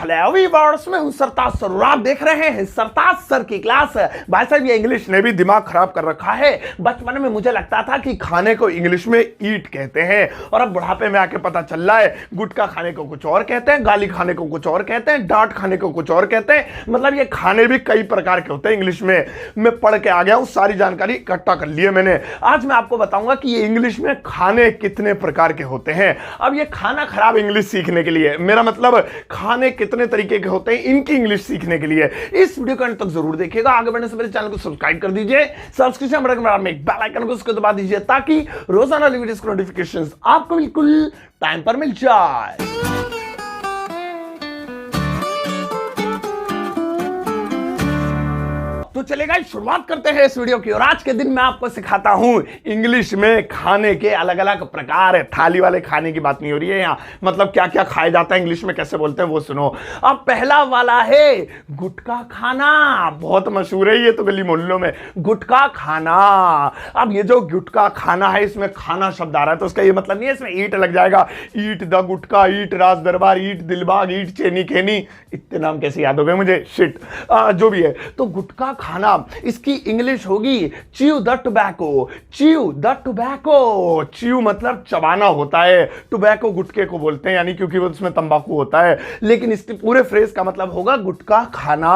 Hello viewers, मैं हूं सरताज sir और आप देख रहे हैं सरताज सर की क्लास। भाई साहब, ये इंग्लिश ने भी दिमाग खराब कर रखा है। बचपन में मुझे लगता था कि खाने को इंग्लिश में ईट कहते हैं, और अब बुढ़ापे में आके पता चल रहा है गुटखा खाने को कुछ और कहते हैं, गाली खाने को कुछ और कहते हैं, डांट खाने को कुछ और कहते हैं। मतलब ये खाने भी कई प्रकार के होते हैं इंग्लिश में। मैं पढ़ के आ गया हूं, सारी जानकारी इकट्ठा कर ली है मैंने। आज मैं आपको बताऊंगा कि ये इंग्लिश में खाने कितने प्रकार के होते हैं। अब ये खाना खराब इंग्लिश सीखने के लिए, मेरा मतलब खाने कितने तरीके के होते हैं इनकी इंग्लिश सीखने के लिए इस वीडियो को अंत तक जरूर देखिएगा। आगे बढ़ने से पहले चैनल को सब्सक्राइब कर दीजिए, सब्सक्रिप्शन बटन में बेल आइकन को उसको दबा दीजिए ताकि रोजाना वीडियोस के नोटिफिकेशंस आपको बिल्कुल टाइम पर मिल जाए। तो चलेगा, शुरुआत करते हैं इस वीडियो की। और आज के दिन मैं आपको सिखाता हूं इंग्लिश में खाने के अलग अलग प्रकार है। थाली वाले खाने की बात नहीं हो रही है यहाँ, मतलब क्या क्या खाया जाता है इंग्लिश में, कैसे बोलते हैं वो सुनो। अब पहला वाला है गुटखा खाना। बहुत मशहूर है ये तो गली मोहल्लों में, गुटखा खाना। अब ये जो गुटखा खाना है, इसमें खाना शब्द आ रहा है तो उसका ये मतलब नहीं है इसमें ईट लग जाएगा। ईट द गुटखा, ईट राज दरबार, ईट दिलबाग, ईट चेनी खेनी, इतने नाम कैसे याद हो गए मुझे, शिट। जो भी है, तो गुटखा खाना, इसकी इंग्लिश होगी chew the tobacco. Chew the tobacco, chew मतलब चबाना होता है, टोबैको गुटके को बोलते हैं, यानी क्योंकि वो उसमें तंबाकू होता है, लेकिन इसके पूरे फ्रेज का मतलब होगा गुटखा खाना।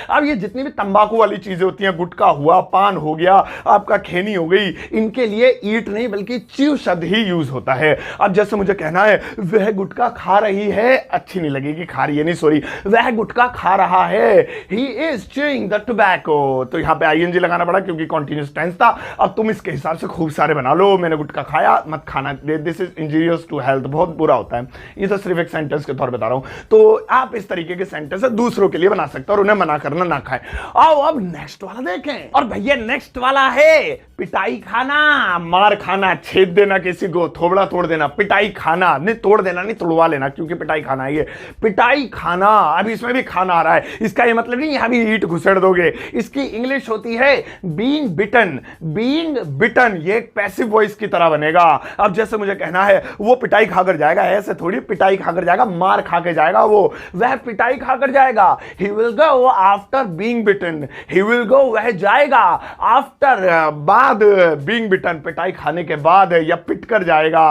अब ये जितनी भी तंबाकू वाली चीजें होती हैं, गुटखा हुआ, पान हो गया, आपका खैनी हो गई, इनके लिए ईट नहीं बल्कि च्यू शब्द ही यूज होता है। अब जैसे मुझे कहना है वह गुटखा खा रही है, अच्छी नहीं लगेगी, खा रही है नहीं, सॉरी, वह गुटखा खा रहा है, he is chewing the tobacco. तो यहां पे आईएनजी लगाना पड़ा क्योंकि कॉन्टिन्यूअस टेंस था। अब तुम इसके हिसाब से खूब सारे बना लो, मैंने गुटखा खाया, मत खाना, this is injurious to health, बहुत बुरा होता है। ये तो सिर्फ एक सेंटेंस के तौर पे बता रहा हूं, तो आप इस तरीके के सेंटेंस दूसरों के लिए बना सकते हो और उन्हें मना करना ना खाएं। आओ अब नेक्स्ट वाला देखें। और भैया नेक्स्ट वाला है पिटाई खाना, मार खाना, छेद देना किसी को, थोबड़ा तोड़ देना, पिटाई खाना, नहीं तोड़ देना नहीं, तोड़वा लेना, क्योंकि पिटाई खाना है ये, पिटाई खाना। अब इसमें भी खाना आ रहा है, इसका ये मतलब नहीं यहां भी ईट घुसेड़ दोगे। इसकी इंग्लिश होती है बीइंग बिटन। बीइंग बिटन, ये एक पैसिव वॉइस की तरह बनेगा। अब जैसे मुझे कहना है वो पिटाई खाकर जाएगा, ऐसे थोड़ी, पिटाई खाकर जाएगा, मार खा के जाएगा, वह पिटाई खाकर जाएगा। He will go after being beaten, he will go, वह जाएगा, आफ्टर, बाद, बीइंग बिटन, पिटाई खाने के बाद, या पिट कर जाएगा।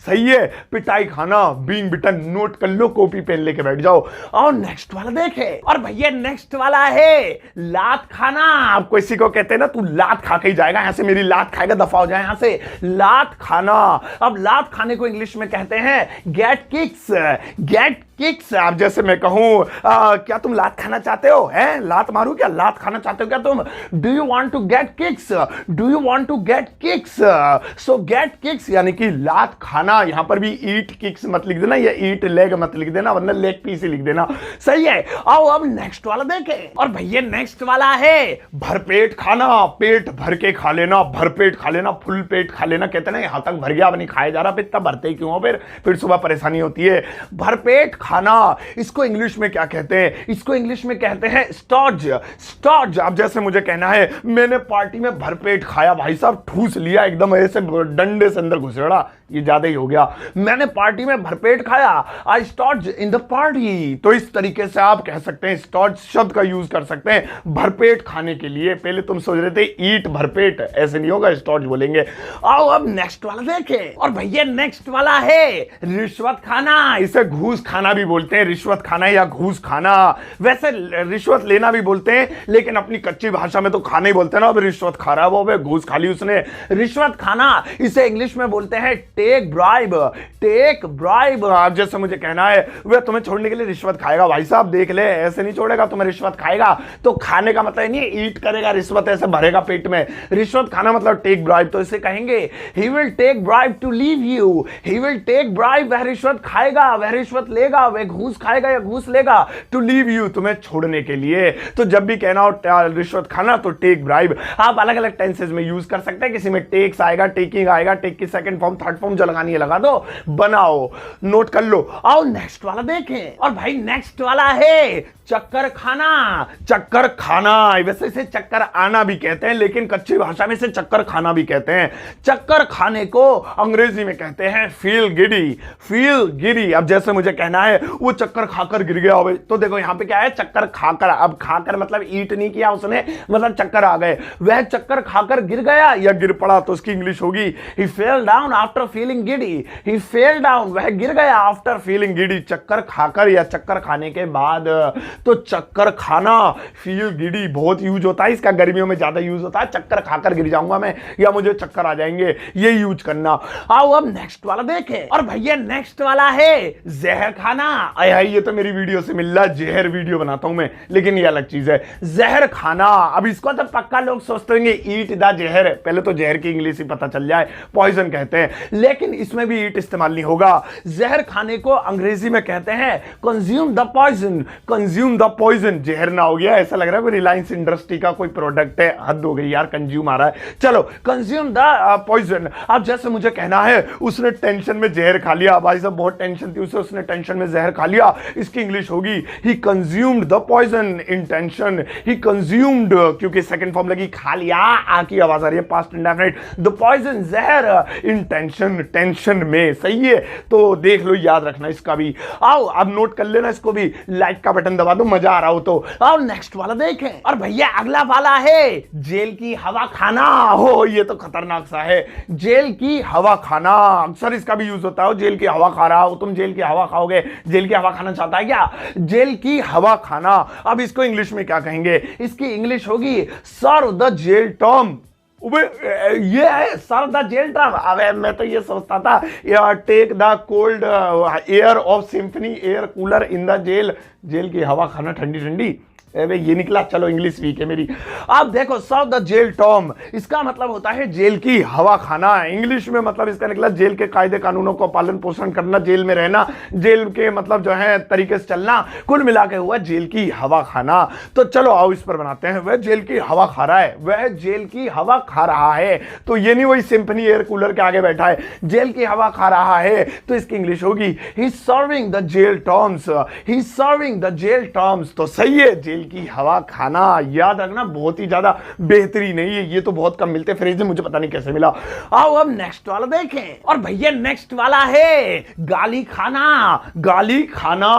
सही है, पिटाई खाना, बीइंग बिटन, नोट कर लो, कॉपी पेन लेके बैठ जाओ। और नेक्स्ट वाला देखे। और भैया नेक्स्ट वाला है लात खाना। आप किसी को कहते हैं ना तू लात खा के ही जाएगा, यहां से मेरी लात खाएगा, दफा हो जाए यहां से, लात खाना। अब लात खाने को इंग्लिश में कहते हैं गेट किक्स। Gate kicks. आप जैसे मैं कहूं क्या तुम लात खाना चाहते हो, हैं, लात मारू क्या, लात खाना चाहते हो क्या तुम, do you want to get kicks, do you want to get kicks. So get kicks यानी कि लात खाना। यहां पर भी ईट किक्स मत लिख देना, या ईट लेग मत लिख देना, वरना लेग पीस ही लिख देना। सही है। आओ अब नेक्स्ट वाला देखें। और भैया नेक्स्ट वाला है भरपेट खाना। पेट भर के खा लेना, भरपेट खा लेना, फुल पेट खा लेना, कहते हैं ना यहां तक भर गया, अब नहीं खाया जा रहा, इतना भरते ही क्यों हो, फिर सुबह परेशानी होती है। भरपेट खाना, इसको इंग्लिश में क्या कहते हैं, इसको इंग्लिश में कहते हैं स्टॉर्ज। स्टॉर्ज। अब जैसे मुझे कहना है मैंने पार्टी में भरपेट खाया, भाई साहब ठूस लिया एकदम, ऐसे डंडे से अंदर घुसेड़ा, ये ज्यादा ही हो गया, मैंने पार्टी में भरपेट खाया, आई स्टॉर्ज इन द पार्टी। तो इस तरीके से आप कह सकते हैं, स्टॉर्ज शब्द का यूज कर सकते हैं भरपेट खाने के लिए। पहले तुम सोच रहे थे ईट भरपेट, ऐसे नहीं होगा, स्टॉर्ज बोलेंगे। आओ अब नेक्स्ट वाला देखें। और भैया नेक्स्ट वाला है रिश्वत खाना। इसे घूस खाना भी बोलते हैं, रिश्वत खाना या घूस खाना। वैसे रिश्वत लेना भी बोलते हैं, लेकिन अपनी कच्ची भाषा में तो खाना ही बोलते हैं ना। अब रिश्वत खा रहा है वो, घूस खा ली उसने, रिश्वत खाना। इसे इंग्लिश में बोलते हैं टेक ब्राइब। Take bribe. आप जैसे मुझे कहना है वह तुम्हें छोड़ने के लिए रिश्वत खाएगा, भाई साहब देख ले, ऐसे नहीं छोड़ेगा, तुम्हें रिश्वत खाएगा। तो खाने का मतलब नहीं ईट करेगा, रिश्वत ऐसे भरेगा पेट में। रिश्वत खाना मतलब टेक ब्राइब, तो इसे कहेंगे he will take bribe to leave you. He will take bribe, वह रिश्वत खाएगा, वह रिश्वत लेगा, वह घूस खाएगा या घूस लेगा, टू लीव यू, तुम्हें छोड़ने के लिए। तो जब भी कहना हो रिश्वत खाना तो टेक ब्राइब। आप अलग अलग टेंसेज में यूज कर सकते हैं, किसी में टेक्स आएगा, टेकिंग आएगा, टेक की सेकंड फॉर्म, थर्ड फॉर्म जो लगानी है लगा दो, बनाओ, नोट कर लो। आओ नेक्स्ट वाला देखें। और भाई नेक्स्ट वाला है चक्कर खाना। चक्कर खाना, भाई, वैसे इसे चक्कर आना भी कहते हैं, लेकिन कच्ची भाषा में इसे चक्कर खाना भी कहते हैं। चक्कर खाने को अंग्रेजी में कहते हैं फील गिडी, फील गिडी। अब जैसे मुझे कहना है वो चक्कर खाकर गिर गया, तो देखो यहाँ पे क्या है, चक्कर खाकर। अब खाकर मतलब ईट नहीं किया उसने, मतलब चक्कर आ गए, वह चक्कर खाकर गिर गया या गिर पड़ा, तो उसकी इंग्लिश होगी he fell down after feeling giddy. He fell down, वह गिर गया आफ्टर फीलिंग गिडी, चक्कर खाकर या चक्कर खाने के बाद। तो चक्कर खाना, फील गिडी बहुत यूज होता है, इसका गर्मियों में ज्यादा यूज होता है, चक्कर खाकर गिर जाऊंगा मैं या मुझे चक्कर आ जाएंगे, ये यूज करना। आओ अब नेक्स्ट वाला देखें, और भैया नेक्स्ट वाला है जहर खाना। अरे ये तो मेरी वीडियो से मिल रहा, जहर वीडियो बनाता हूं मैं, लेकिन ये अलग चीज है, जहर खाना। अब इसको तो पक्का लोग सोचते होंगे ईट द जहर, पहले तो जहर की इंग्लिश ही पता चल जाए, पॉइजन कहते हैं, लेकिन इसमें भी ईट इस्तेमाल नहीं होगा। जहर खाने को अंग्रेजी में कहते हैं consume the poison, consume the poison. जहर ना हो गया, ऐसा लग रहा है कोई रिलायंस इंडस्ट्री का कोई प्रोडक्ट है, हद हो गई यार, कंज्यूम आ रहा है। चलो कंज्यूम द पॉइजन। अब जैसे मुझे कहना है उसने टेंशन में जहर खा लिया, भाई साहब बहुत टेंशन थी उसे, उसने टेंशन में जहर खा लिया, इसकी इंग्लिश होगी he consumed the poison in tension. He consumed, क्योंकि सेकंड फॉर्म लगी, खा लिया, आ की आवाज आ रही है, पास्ट इंडेफिनिट, द पॉइजन जहर इन टेंशन, टेंशन में। सही है, तो देख लो, याद रखना इसका भी। आओ अब नोट कर लेना इसको भी, लाइक का बटन दबा दो, मजा आ रहा हो तो। आओ नेक्स्ट वाला देखें, और भैया अगला वाला है जेल की हवा खाना। हो ये तो खतरनाक सा है, जेल की हवा खाना। अक्सर इसका भी यूज होता है, जेल की हवा खा रहा हो तुम, जेल की हवा खाओगे, जेल की हवा खाना चाहता है क्या, जेल की हवा खाना। अब इसको इंग्लिश में क्या कहेंगे, इसकी इंग्लिश होगी सर्व द जेल टर्म। ये है सर द जेल टर्म। अबे मैं तो ये सोचता था take the cold air of Symphony air cooler in the jail, jail की हवा खाना ठंडी ठंडी, ये निकला। चलो इंग्लिश वीक है मेरी। अब देखो सर्व द जेल टर्म, इसका मतलब होता है जेल की हवा खाना। इंग्लिश में मतलब इसका निकला जेल के कायदे कानूनों को पालन पोषण करना, जेल में रहना, जेल के मतलब जो है तरीके से चलना, कुल मिला के हुआ जेल की हवा खाना। तो चलो आओ इस पर बनाते हैं, वह जेल की हवा खा रहा है, वह जेल की हवा खा रहा है, तो ये नहीं वही सिम्फनी एयर कूलर के आगे बैठा है, जेल की हवा खा रहा है, तो इसकी इंग्लिश होगी he serving the jail terms, he serving the jail terms. तो सही है, जेल की हवा खाना, याद रखना, बहुत ही ज्यादा बेहतरीन है ये तो बहुत कम मिलते फ्रेज में, मुझे पता नहीं कैसे मिला। आओ अब नेक्स्ट वाला देखें, और भैया नेक्स्ट वाला है गाली खाना, गाली खाना।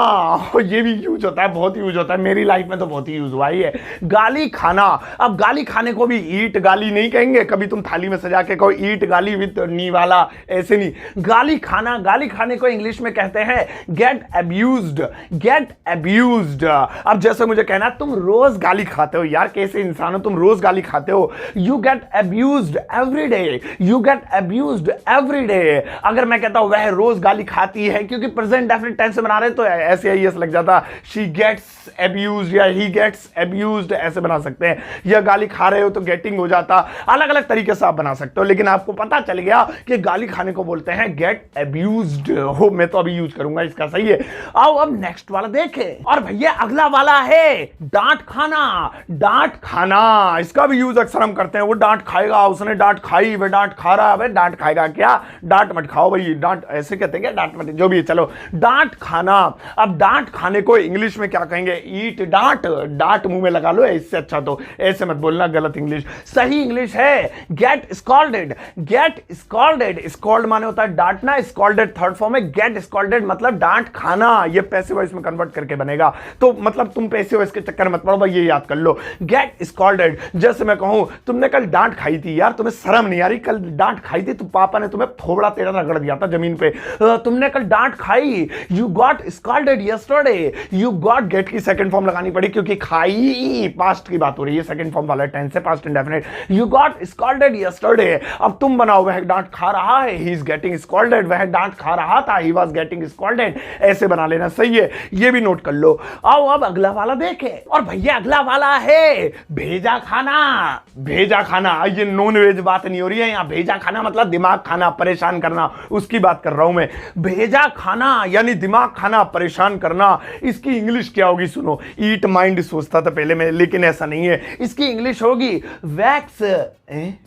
ये भी यूज होता है, बहुत यूज होता है, मेरी लाइफ में तो बहुत ही यूज हुआ है गाली खाना। अब गाली खाने को भी ईट गाली नहीं कहेंगे, कभी तुम थाली में सजा के कहो ईट गाली विद नी वाला, ऐसे नहीं, गाली खाना। गाली खाने को इंग्लिश में कहते हैं गेट अब्यूज्ड, गेट अब्यूज्ड। अब जैसे मुझे कहना तुम रोज गाली खाते हो, यार कैसे इंसान हो तुम, रोज गाली खाते हो, you get abused every day, you get abused every day. अगर मैं कहता हूं वह रोज गाली खाती है, क्योंकि प्रेजेंट डेफिनेट टेंस से बना रहे तो ऐसे ही लग जाता, शी गेट्स अब्यूज्ड या ही गेट्स अब्यूज्ड, ऐसे बना सकते हैं, या गाली खा रहे हो तो गेटिंग हो जाता, अलग अलग तरीके से आप बना सकते हो, लेकिन आपको पता चल गया कि गाली खाने को बोलते हैं गेट अब्यूज्ड हो। मैं तो अभी यूज करूंगा इसका, सही है। आओ अब नेक्स्ट वाला देखें, और भैया अगला वाला है डांट खाना, डांट खाना। इसका भी यूज अक्सर हम करते हैं, वो डांट खाएगा, उसने डांट खाई, वह डांट खा रहा है, डांट खाएगा क्या, डांट मत खाओ भाई, डांट ऐसे कहते हैं क्या, डांट मत, जो भी है, चलो डांट खाना। अब डांट खाने को इंग्लिश में क्या कहेंगे, ईट डांट, डांट मुंह में लगा लो, इससे अच्छा तो ऐसे मत बोलना, गलत इंग्लिश। सही इंग्लिश है get scolded, get scolded. Scold माने होता है डांटना, स्कॉल्डेड थर्ड फॉर्म में, गेट स्कॉल्डेड मतलब डांट खाना, ये पैसिव वॉइस में कन्वर्ट करके बनेगा, तो मतलब तुम पैसिव वॉइस के चक्कर मत पड़ो भाई, ये याद कर लो, गेट स्कॉल्डेड। जैसे मैं कहूं तुमने कल डांट खाई थी, यार तुम्हें शर्म नहीं आ रही, कल डांट खाई थी, तो पापा ने तुम्हें थोबड़ा तेरा रगड़ दिया था जमीन पे, तुमने कल डांट खाई, you got scolded yesterday. You got get की सेकंड फॉर्म लगानी पड़ी, क्योंकि खाई पास्ट की बात हो रही है, सेकंड फॉर्म वाला टेंस है, past indefinite, you got scolded yesterday. अब तुम बनाओ वह डांट खा रहा है, ही इज गेटिंग स्कॉल्डेड, वह डांट खा रहा था, ही वाज गेटिंग स्कॉल्डेड, ऐसे बना लेना, सही है, ये भी नोट कर लो। आओ अब अगला वाला देखें, और भैया अगला वाला है भेजा खाना, भेजा खाना। ये नॉन वेज बात नहीं हो रही है यहां, भेजा खाना मतलब दिमाग खाना, परेशान करना, उसकी बात कर रहा हूं मैं। भेजा खाना यानी दिमाग खाना, परेशान करना। इसकी इंग्लिश क्या होगी सुनो, ईट माइंड सोचता था पहले मैं, लेकिन ऐसा नहीं है, इसकी इंग्लिश होगी वैक्स,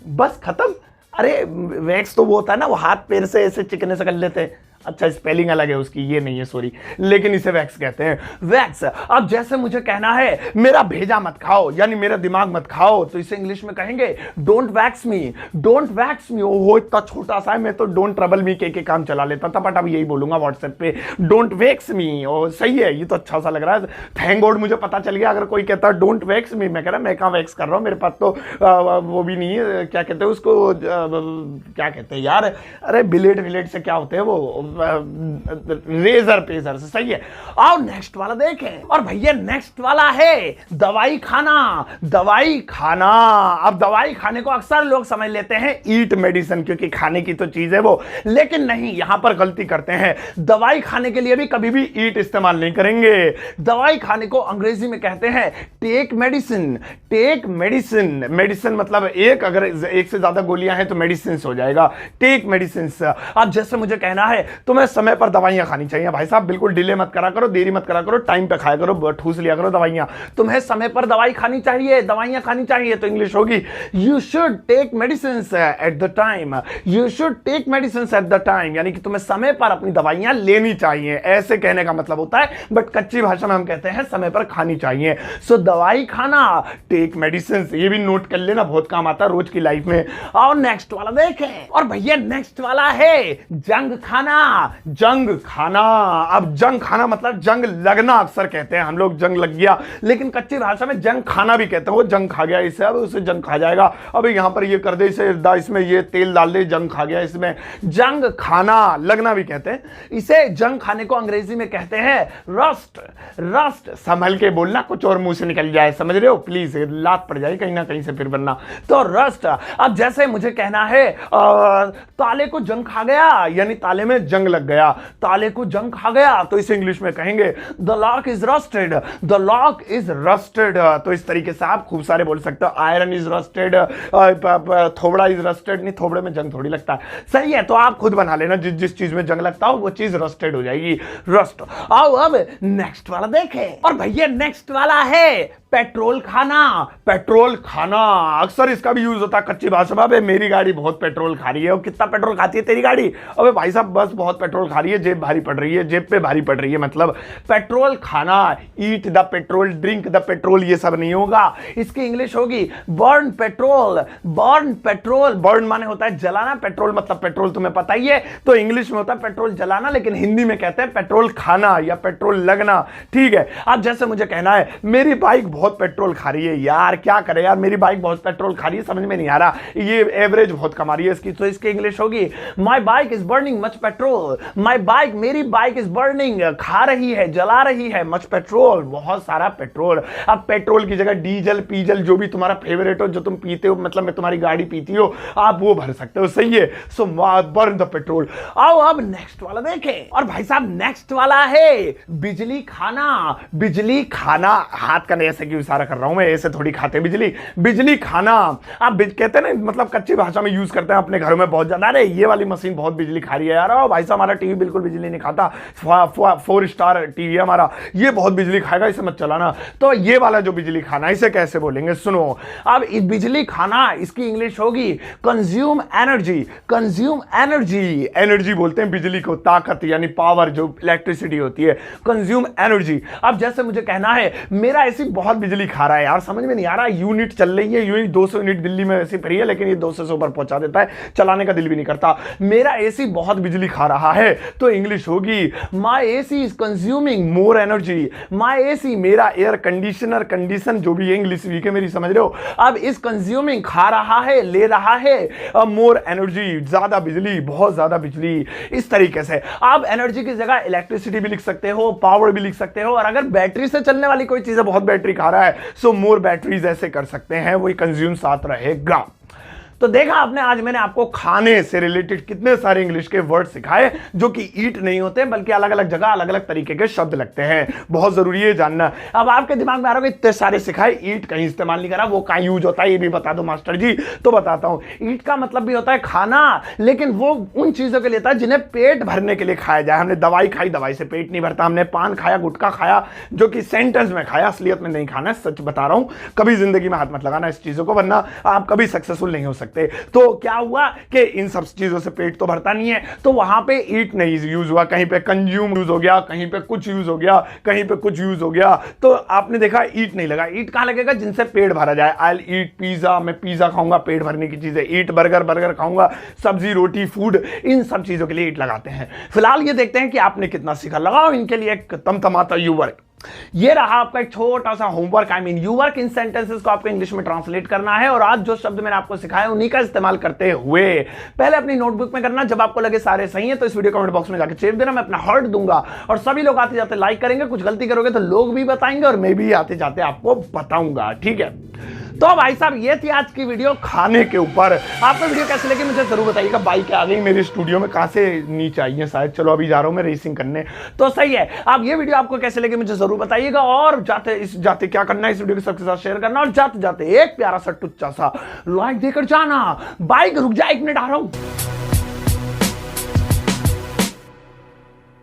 बस खत्म। अरे वैक्स तो वो होता है ना, वो हाथ पैर से ऐसे चिकने से कर लेते हैं, अच्छा स्पेलिंग अलग है उसकी, ये नहीं है सॉरी, लेकिन इसे वैक्स कहते हैं, वैक्स। अब जैसे मुझे कहना है मेरा भेजा मत खाओ यानी मेरा दिमाग मत खाओ, तो इसे इंग्लिश में कहेंगे don't wax me, don't wax मी। ओहो इतना छोटा सा है, मैं तो डोंट ट्रबल मी के काम चला लेता था, बट अब यही बोलूंगा व्हाट्सएप पे डोंट वैक्स मी। ओ सही है, ये तो अच्छा सा लग रहा है, थैंक गॉड मुझे पता चल गया। अगर कोई कहता है डोंट वैक्स मी, मैं कह रहा मैं कहाँ वैक्स कर रहा हूँ, मेरे पास तो वो भी नहीं है, क्या कहते हैं उसको, क्या कहते हैं यार, अरे बिलेट विलेट से क्या होते हैं वो, रेजर पेजर से। सही है, आओ नेक्स्ट वाला देखें। और भैया नेक्स्ट वाला है दवाई खाना, दवाई खाना। अब दवाई खाने को अक्सर लोग समझ लेते हैं ईट मेडिसिन, क्योंकि खाने की तो चीज है वो, लेकिन नहीं, यहां पर गलती करते हैं। दवाई खाने के लिए भी कभी भी ईट इस्तेमाल नहीं करेंगे। दवाई खाने को अंग्रेजी में कहते हैं take medicine, take medicine. Medicine मतलब एक, अगर एक से ज्यादा गोलियां हैं तो मेडिसिन हो जाएगा, टेक मेडिसिन। अब जैसे मुझे कहना है तुम्हें समय पर दवाइयां खानी चाहिए, भाई साहब बिल्कुल डिले मत करा करो, देरी मत करा करो, टाइम पे खाया करो, ठूस लिया करो दवाइयां। तुम्हें समय पर दवाई खानी चाहिए, दवाइयां खानी चाहिए, तो इंग्लिश होगी you should take medicine at the time, you should take medicine at the time, यानी कि तुम्हें समय पर अपनी दवाइयां लेनी चाहिए, ऐसे कहने का मतलब होता है। बट कच्ची भाषा में हम कहते हैं समय पर खानी चाहिए। सो दवाई खाना, टेक मेडिसिन, ये भी नोट कर लेना, बहुत काम आता है रोज की लाइफ में। और नेक्स्ट वाला देखें। और भैया नेक्स्ट वाला है जंग खाना, जंग खाना। अब जंग खाना मतलब जंग लगना, अक्सर कहते हैं हम लोग जंग लग गया, लेकिन कच्ची भाषा में जंग खाना भी कहते हैं, वो जंग खा गया इसे, अब उसे जंग खा जाएगा, अब यहां पर ये कर दे, इसे इसमें ये तेल डाल दे, जंग खा गया, इसमें जंग खाना, लगना भी कहते हैं इसे। जंग खाने को अंग्रेजी में कहते हैं रस्ट, रस्ट। संभल के बोलना, कुछ और मुंह से निकल जाए, समझ रहे हो, प्लीज लात पड़ जाए कहीं ना कहीं से फिर बनना, तो रस्ट। अब जैसे मुझे कहना है ताले को जंग खा गया, यानी ताले में जंग लग गया, ताले को जंग खा गया, तो इसे इंग्लिश में कहेंगे the lock is rusted, the lock is rusted. तो इस तरीके से आप खूब सारे बोल सकते हो, आयरन इज रस्टेड, थोबड़ा इज रस्टेड, नहीं थोबड़े में जंग थोड़ी लगता है, सही है, तो आप खुद बना लेना, जिस जिस चीज में जंग लगता हो वो चीज रस्टेड हो जाएगी, रस्ट। आओ अब नेक्स्ट वाला देखें। और भैया नेक्स्ट वाला है पेट्रोल खाना, पेट्रोल खाना। अक्सर इसका भी यूज होता है कच्ची भाषा में, मेरी गाड़ी बहुत पेट्रोल खा रही है, और कितना पेट्रोल खाती है तेरी गाड़ी, अबे भाई साहब बस बहुत पेट्रोल खा रही है, जेब भारी पड़ रही है, जेब पे भारी पड़ रही है, मतलब पेट्रोल खाना, eat the petrol, drink the petrol, ये सब नहीं होगा, इसकी इंग्लिश होगी burn petrol, burn petrol. Burn माने होता है जलाना, पेट्रोल मतलब पेट्रोल तुम्हें पता ही है, तो इंग्लिश में होता है पेट्रोल जलाना, लेकिन हिंदी में कहते हैं पेट्रोल खाना या पेट्रोल लगना, ठीक है। अब जैसे मुझे कहना है मेरी बाइक बहुत पेट्रोल खा रही है, यार क्या करे यार, मेरी बाइक बहुत पेट्रोल खा रही है, समझ में नहीं आ रहा, ये एवरेज बहुत कमा रही है इसकी, तो इसकी इंग्लिश होगी my bike is burning much petrol, my bike, मेरी बाइक इज बर्निंग, खा रही है, जला रही है, मच पेट्रोल, बहुत सारा पेट्रोल। अब पेट्रोल की जगह डीजल, पीजल, जो भी तुम्हारा फेवरेट हो, जो तुम पीते हो, मतलब मैं तुम्हारी गाड़ी पीती हो, आप वो भर सकते हो, सही है। सो बर्न द पेट्रोल। आओ अब नेक्स्ट वाला देखें। और भाई साहब नेक्स्ट वाला है बिजली खाना, बिजली खाना, हाथ का ऐसे क्यों इशारा कर रहा हूं मैं, ऐसे थोड़ी खाते बिजली, बिजली खाना। आप कहते हैं ना, मतलब कच्ची भाषा में यूज करते हैं अपने घरों में बहुत ज्यादा, अरे ये वाली मशीन बहुत बिजली खा रही है यार, भाई साहब हमारा टीवी बिल्कुल बिजली नहीं खाता, 4 स्टार टीवी है हमारा, ये बहुत बिजली खाएगा, इसे मत चलाना। तो ये वाला जो बिजली खाना, इसे कैसे बोलेंगे सुनो। अब बिजली खाना, इसकी इंग्लिश होगी consume energy, consume energy. Energy बोलते हैं बिजली को, ताकत यानी पावर, जो इलेक्ट्रिसिटी होती है, कंज्यूम एनर्जी। अब जैसे मुझे कहना है मेरा एसी बहुत बिजली खा रहा है, यार समझ में नहीं आ रहा, यूनिट चल रही है, यूनिट 200 यूनिट दिल्ली में ऐसी फ्री है, लेकिन ये 200 से ऊपर पहुंचा देता है, चलाने का दिल भी नहीं करता, मेरा एसी बहुत बिजली खा रहा है, तो इंग्लिश होगी my AC is consuming more energy, my AC, मेरा एयर कंडीशनर, कंडीशन जो भी है, इंग्लिश वीक है मेरी, समझ रहे हो। अब इस कंज्यूमिंग, खा रहा है, ले रहा है, मोर एनर्जी, ज्यादा बिजली, बहुत ज्यादा बिजली, इस तरीके से आप एनर्जी की जगह इलेक्ट्रिसिटी भी लिख सकते हो, पावर भी लिख सकते हो, और अगर बैटरी से चलने वाली कोई चीज है, बहुत बैटरी खा रहा है, सो मोर बैटरीज ऐसे कर सकते हैं, वही कंज्यूम साथ रहेगा। तो देखा आपने, आज मैंने आपको खाने से रिलेटेड कितने सारे इंग्लिश के वर्ड सिखाए जो कि ईट नहीं होते बल्कि अलग अलग जगह अलग अलग तरीके के शब्द लगते हैं। बहुत जरूरी है जानना। अब आपके दिमाग में आ रहा है इतने सारे सिखाए, ईट कहीं इस्तेमाल नहीं करा, वो कहाँ यूज होता है ये भी बता दो मास्टर जी। तो बताता हूं, ईट का मतलब भी होता है खाना, लेकिन वो उन चीजों के लिए था जिन्हें पेट भरने के लिए खाया जाए। हमने दवाई खाई, दवाई से पेट नहीं भरता। हमने पान खाया, गुटखा खाया, जो कि सेंटेंस में खाया, असलियत में नहीं खाना है। सच बता रहा हूं, कभी जिंदगी में हाथ मत लगाना इस चीजों को, वरना आप कभी सक्सेसफुल नहीं हो सकते। सकते। तो क्या हुआ कि इन सब चीजों से पेट तो भरता नहीं है, तो वहां पे ईट नहीं यूज हुआ, कहीं पे कंज्यूम यूज हो गया, कहीं पे कुछ यूज हो गया, कहीं पे कुछ यूज हो गया। तो आपने देखा ईट नहीं लगा। ईट कहां लगेगा? जिनसे पेट भरा जाए। आई ईट पिज्जा, मैं पिज्जा खाऊंगा, पेट भरने की चीजें। ईट बर्गर, बर्गर खाऊंगा, सब्जी रोटी फूड, इन सब चीजों के लिए ईट लगाते हैं। फिलहाल ये देखते हैं कि आपने कितना सीखा। लगाओ इनके लिए एक तमतमाता यू वर्क। ये रहा आपका एक छोटा सा homework. I mean you work. In sentences को आपको इंग्लिश में ट्रांसलेट करना है और आज जो शब्द मैंने आपको सिखाया उन्हीं का इस्तेमाल करते हुए पहले अपनी नोटबुक में करना। जब आपको लगे सारे सही है तो इस वीडियो कमेंट बॉक्स में जाकर चेप देना, मैं अपना हार्ट दूंगा और सभी लोग आते जाते लाइक करेंगे। कुछ गलती करोगे तो लोग भी बताएंगे और मैं भी आते जाते आपको बताऊंगा, ठीक है? तो भाई साहब ये थी आज की वीडियो खाने के ऊपर। आपको वीडियो कैसे लगी मुझे जरूर बताइएगा। बाइक आ गई मेरे स्टूडियो में, कहां से नीचे आई है शायद। चलो अभी जा रहा हूं मैं रेसिंग करने, तो सही है। आप ये वीडियो आपको कैसे लगी मुझे जरूर बताइएगा और जाते क्या करना है, इस वीडियो को सबके साथ शेयर करना और जाते जाते एक प्यारा सा टुच्चा सा लाइक देकर जाना। बाइक रुक जा, 1 मिनट आ रहा हूं।